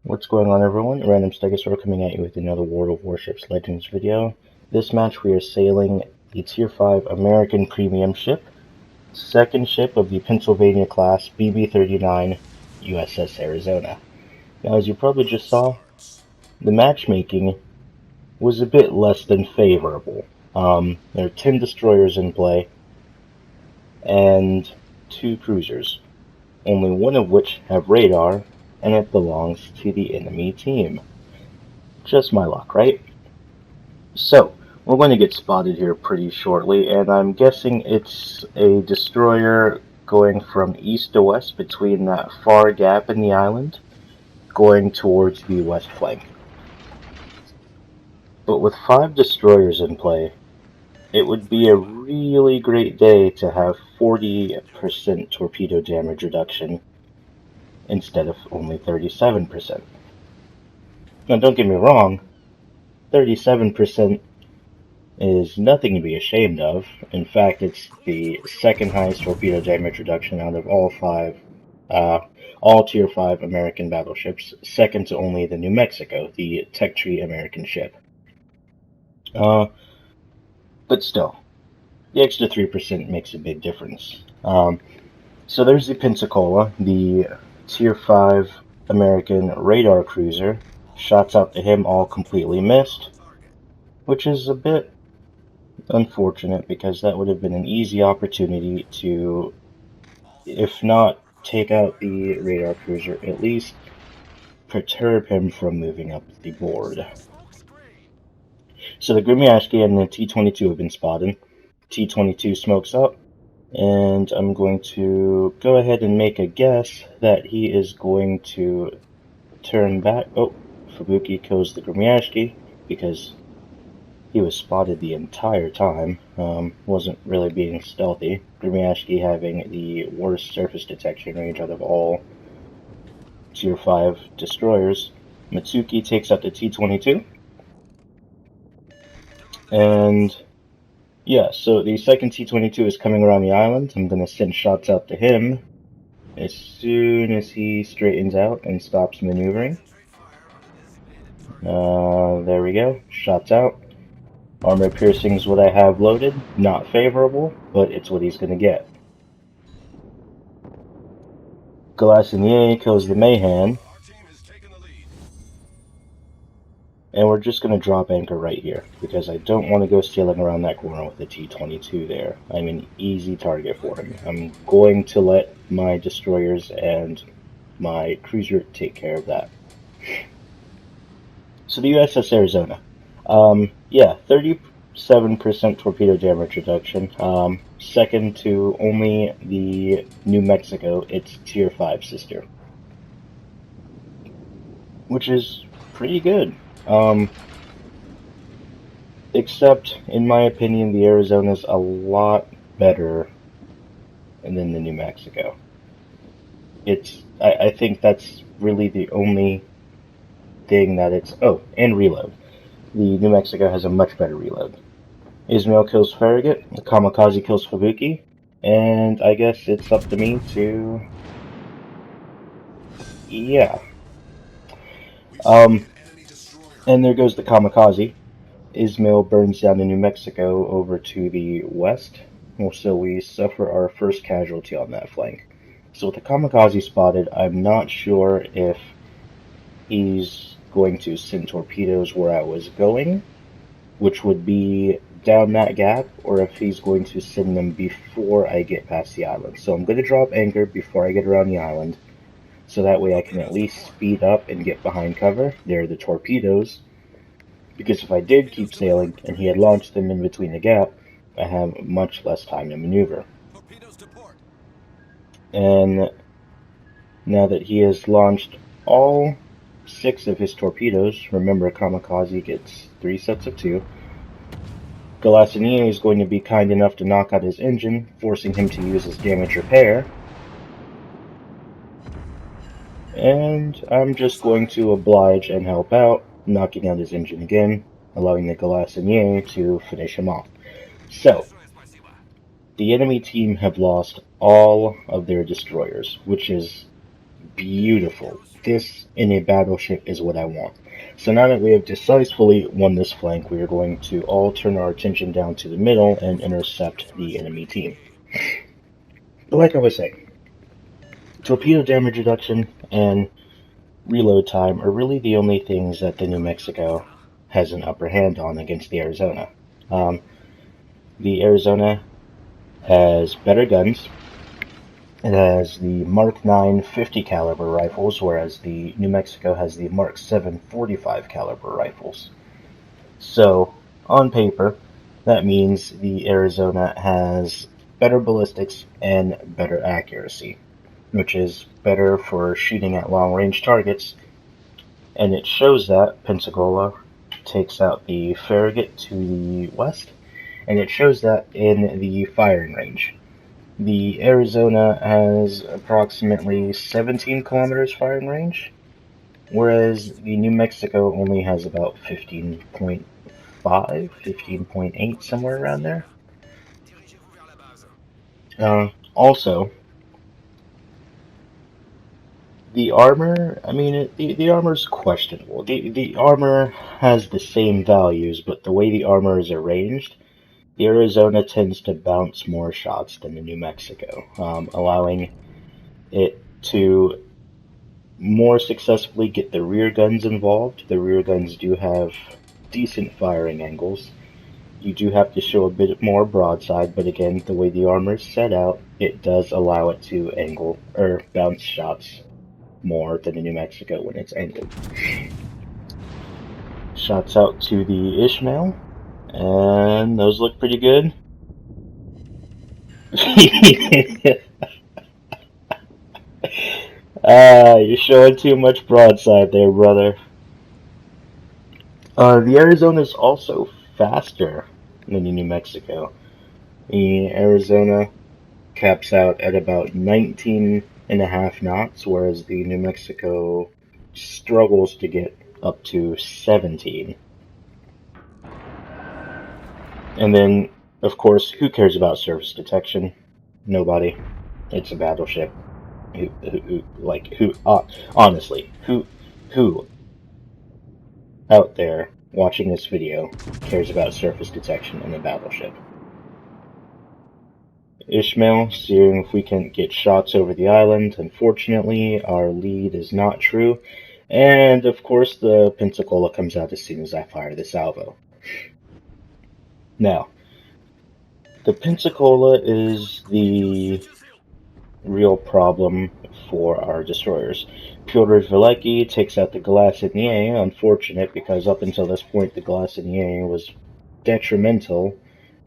What's going on, everyone? Random Stegosaur coming at you with another World of Warships Legends video. This match we are sailing the Tier 5 American Premium ship, second ship of the Pennsylvania class BB-39 USS Arizona. Now, as you probably just saw, the matchmaking was a bit less than favorable. There are 10 destroyers in play and 2 cruisers, only one of which have radar, and it belongs to the enemy team. Just my luck, right? So, we're going to get spotted here pretty shortly, and I'm guessing it's a destroyer going from east to west between that far gap in the island, going towards the west flank. But with 5 destroyers in play, it would be a really great day to have 40% torpedo damage reduction instead of only 37%. Now, don't get me wrong, 37% is nothing to be ashamed of. In fact, it's the second highest torpedo damage reduction out of all Tier 5 American battleships, second to only the New Mexico, the Tech Tree American ship. But still, the extra 3% makes a big difference. So there's the Pensacola, the Tier 5 American radar cruiser. Shots out to him all completely missed, which is a bit unfortunate because that would have been an easy opportunity to, if not take out the radar cruiser, at least perturb him from moving up the board. So the Grimyashki and the T-22 have been spotted. T-22 smokes up, and I'm going to go ahead and make a guess that he is going to turn back. Oh, Fubuki kills the Grimyashki because he was spotted the entire time. Wasn't really being stealthy. Grimyashki having the worst surface detection range out of all Tier 5 destroyers. Mitsuki takes out the T-22. And yeah, so the second T-22 is coming around the island. I'm going to send shots out to him as soon as he straightens out and stops maneuvering. There we go. Shots out. Armor piercing is what I have loaded. Not favorable, but it's what he's going to get. Galassinier kills the Mayhan. And we're just going to drop anchor right here, because I don't want to go sailing around that corner with the T-22 there. I'm an easy target for him. I'm going to let my destroyers and my cruiser take care of that. So the USS Arizona. Yeah, 37% torpedo damage reduction. Second to only the New Mexico, its Tier 5 sister. Which is pretty good. Except, in my opinion, the Arizona's a lot better than the New Mexico. I think that's really the only thing that it's... Oh, and reload. The New Mexico has a much better reload. Ismail kills Farragut, the Kamikaze kills Fubuki, and I guess it's up to me to... Yeah. And there goes the Kamikaze. Ismail burns down the New Mexico over to the west, so we suffer our first casualty on that flank. So with the Kamikaze spotted, I'm not sure if he's going to send torpedoes where I was going, which would be down that gap, or if he's going to send them before I get past the island. So I'm going to drop anchor before I get around the island, so that way I can at least speed up and get behind cover. There are the torpedoes, because if I did keep sailing and he had launched them in between the gap, I have much less time to maneuver. And now that he has launched all 6 of his torpedoes, remember Kamikaze gets 3 sets of 2, Galassinier is going to be kind enough to knock out his engine, forcing him to use his damage repair. And I'm just going to oblige and help out, knocking out his engine again, allowing the Galassinier to finish him off. So, the enemy team have lost all of their destroyers, which is Beautiful. This in a battleship is what I want. So now that we have decisively won this flank, we are going to all turn our attention down to the middle and intercept the enemy team. But like I was saying, torpedo damage reduction and reload time are really the only things that the New Mexico has an upper hand on against the Arizona. The Arizona has better guns. It has the Mark 9 50 caliber rifles, whereas the New Mexico has the Mark 7 45 caliber rifles. So, on paper, that means the Arizona has better ballistics and better accuracy, which is better for shooting at long-range targets. And it shows that Pensacola takes out the Farragut to the west, and it shows that in the firing range. The Arizona has approximately 17 kilometers firing range, whereas the New Mexico only has about 15.5, 15.8, somewhere around there. Also, the armor, I mean, the armor's questionable. The armor has the same values, but the way the armor is arranged, the Arizona tends to bounce more shots than the New Mexico, allowing it to more successfully get the rear guns involved. The rear guns do have decent firing angles. You do have to show a bit more broadside, but again, the way the armor is set out, it does allow it to angle or bounce shots more than the New Mexico when it's angled. Shots out to the Ishmael, and those look pretty good. You're showing too much broadside there, brother. The Arizona is also faster than the New Mexico. The Arizona caps out at about 19.5 knots, whereas the New Mexico struggles to get up to 17. And then, of course, who cares about surface detection? Nobody. It's a battleship. Honestly, who out there watching this video cares about surface detection in a battleship? Ishmael, seeing if we can get shots over the island. Unfortunately, our lead is not true. And, of course, the Pensacola comes out as soon as I fire the salvo. Now, the Pensacola is the real problem for our destroyers. Pyotr Velecki takes out the Glassinier, unfortunate because up until this point the Glassinier was detrimental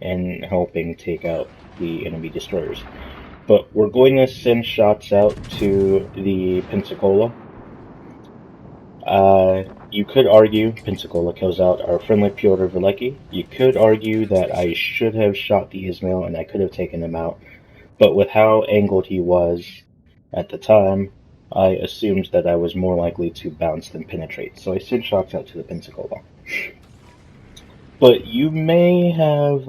in helping take out the enemy destroyers. But we're going to send shots out to the Pensacola. You could argue Pensacola kills out our friendly Pyotr Velecki. You could argue that I should have shot the Ismail and I could have taken him out. But with how angled he was at the time, I assumed that I was more likely to bounce than penetrate. So I sent shots out to the Pensacola. But you may have,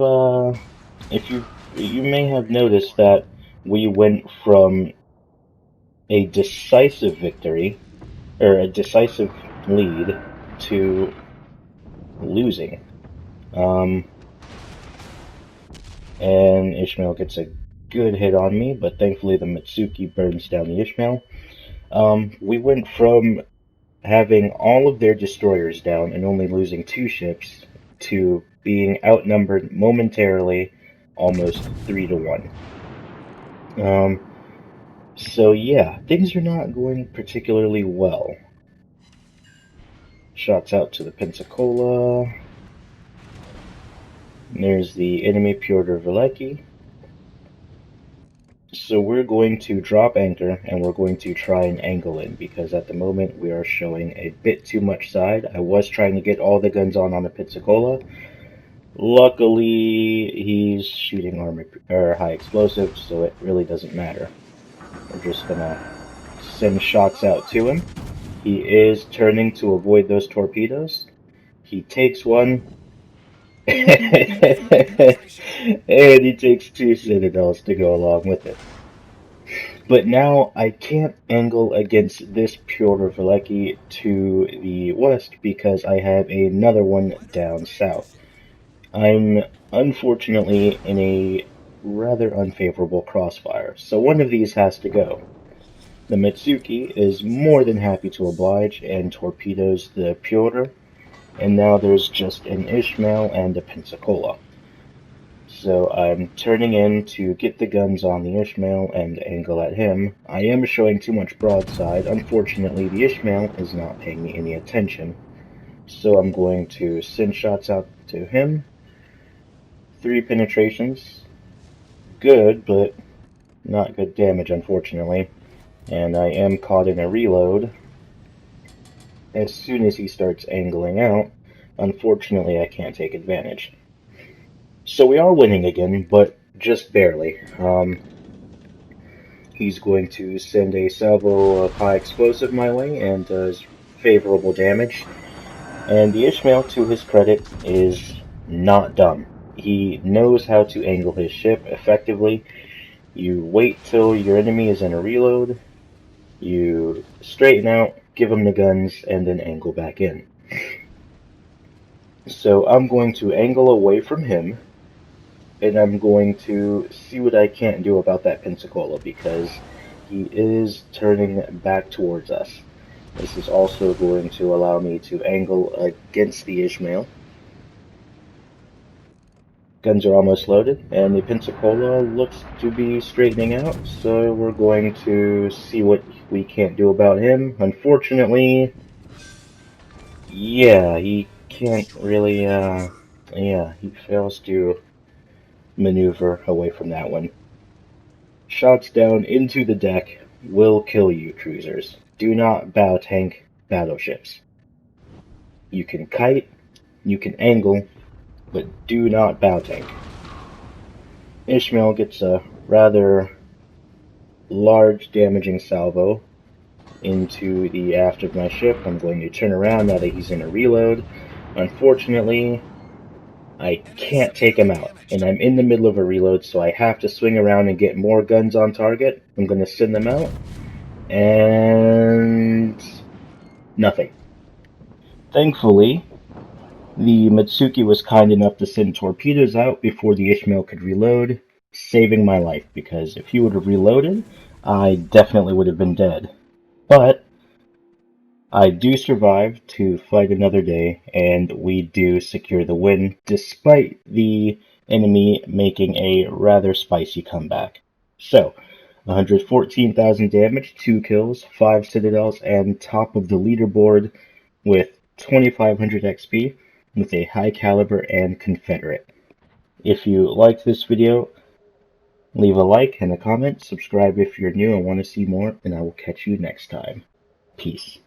you may have noticed that we went from a decisive victory, or a decisive lead, to losing. And Ishmael gets a good hit on me, but thankfully the Mitsuki burns down the Ishmael. We went from having all of their destroyers down and only losing 2 ships to being outnumbered momentarily almost 3-1. So yeah, things are not going particularly well. Shots out to the Pensacola. There's the enemy Pyotr Velecki. So we're going to drop anchor and we're going to try and angle in because at the moment we are showing a bit too much side. I was trying to get all the guns on the Pensacola. Luckily, he's shooting armor or high explosive, so it really doesn't matter. We're just gonna send shots out to him. He is turning to avoid those torpedoes. He takes one. And he takes 2 citadels to go along with it. But now I can't angle against this Piotr Velecki to the west because I have another one down south. I'm unfortunately in a rather unfavorable crossfire, so one of these has to go. The Mitsuki is more than happy to oblige and torpedoes the Piotr, and now there's just an Ishmael and a Pensacola. So I'm turning in to get the guns on the Ishmael and angle at him. I am showing too much broadside. Unfortunately, the Ishmael is not paying me any attention. So I'm going to send shots out to him. 3 penetrations. Good, but not good damage, unfortunately. And I am caught in a reload. As soon as he starts angling out, unfortunately I can't take advantage. So we are winning again, but just barely. He's going to send a salvo of high explosive my way and does favorable damage. And the Ishmael, to his credit, is not dumb. He knows how to angle his ship effectively. You wait till your enemy is in a reload, you straighten out, give him the guns, and then angle back in. So I'm going to angle away from him, and I'm going to see what I can't do about that Pensacola, because he is turning back towards us. This is also going to allow me to angle against the Ishmael. Guns are almost loaded, and the Pensacola looks to be straightening out, so we're going to see what we can't do about him. Unfortunately, yeah, he can't really, he fails to maneuver away from that one. Shots down into the deck will kill you, cruisers. Do not bow tank battleships. You can kite, you can angle, but do not bow tank. Ishmael gets a rather large damaging salvo into the aft of my ship. I'm going to turn around now that he's in a reload. Unfortunately, I can't take him out, and I'm in the middle of a reload, so I have to swing around and get more guns on target. I'm going to send them out, and nothing. Thankfully, the Mitsuki was kind enough to send torpedoes out before the Ishmael could reload, saving my life, because if he would have reloaded, I definitely would have been dead. But I do survive to fight another day, and we do secure the win, despite the enemy making a rather spicy comeback. So, 114,000 damage, 2 kills, 5 citadels, and top of the leaderboard with 2,500 XP with a high caliber and Confederate. If you liked this video, leave a like and a comment, subscribe if you're new and want to see more, and I will catch you next time. Peace.